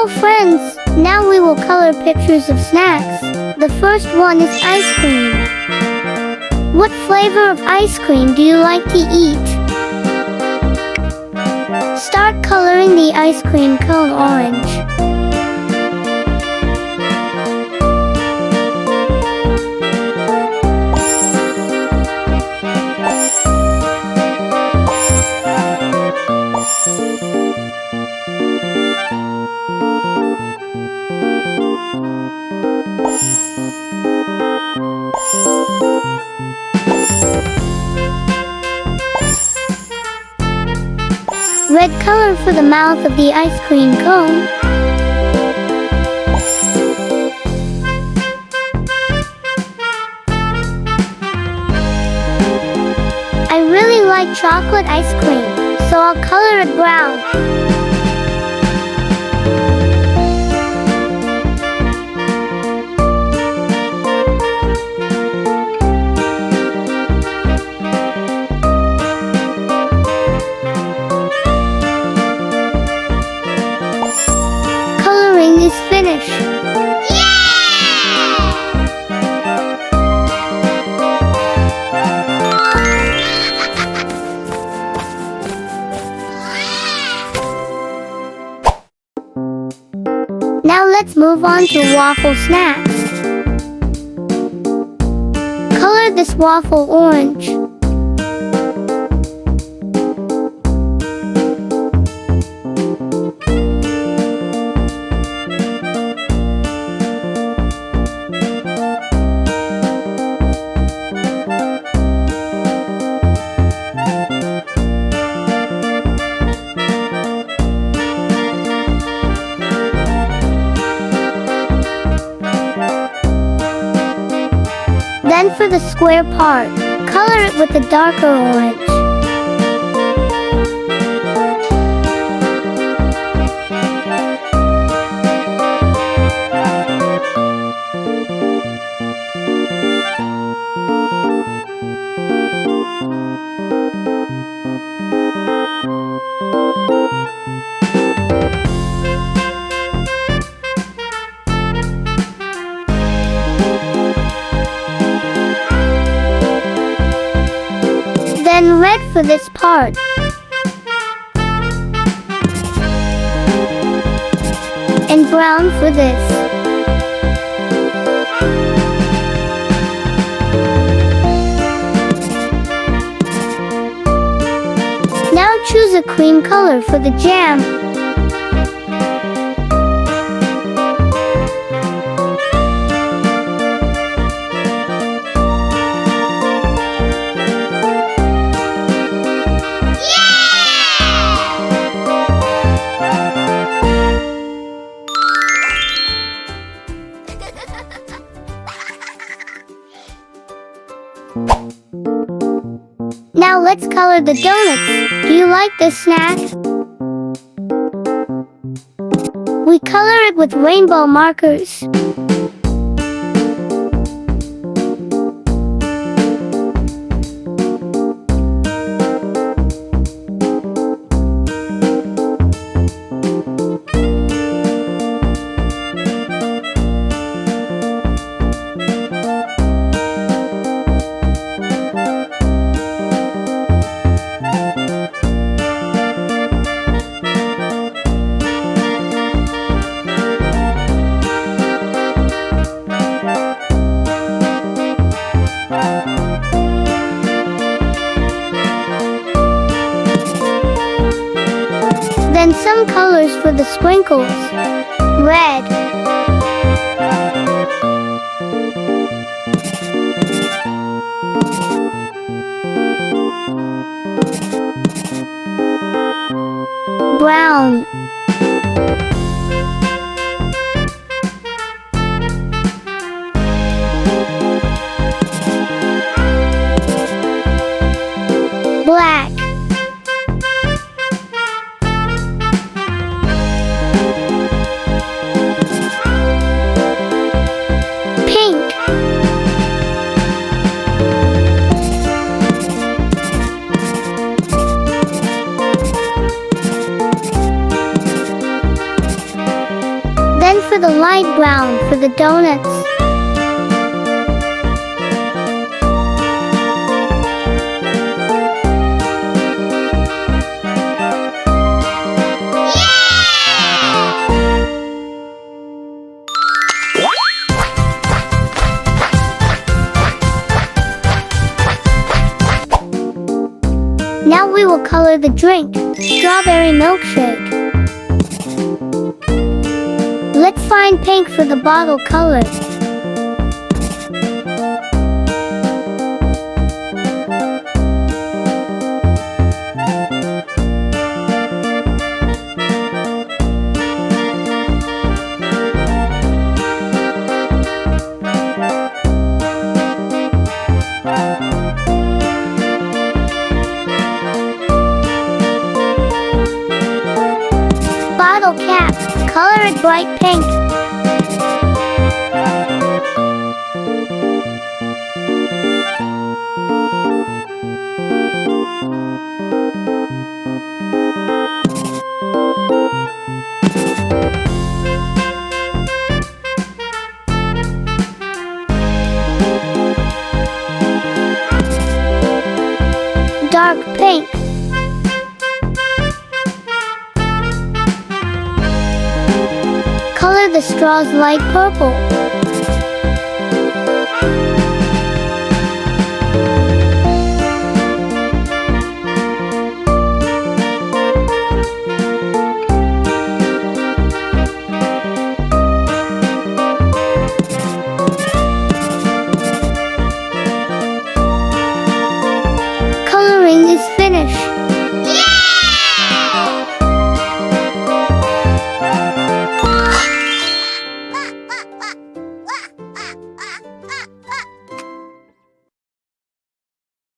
Hello friends! Now we will color pictures of snacks. The first one is ice cream. What flavor of ice cream do you like to eat? Start coloring the ice cream cone orange. Red color for the mouth of the ice cream cone. I really like chocolate ice cream, so I'll color it brown. Is finished. Now let's move on to waffle snacks. Color this waffle orange. Then for the square part, color it with a darker orange. Then red for this part. And brown for this. Now choose a cream color for the jam. Now let's color the donuts. Do you like this snack? We color it with rainbow markers. Then some colors for the sprinkles. Red. Brown. Black. for the light brown for the donuts. Now we will color the drink, Strawberry Milkshake. Let's find pink for the bottle color. Bottle cap, color it bright pink. Dark pink. Color the straws light purple.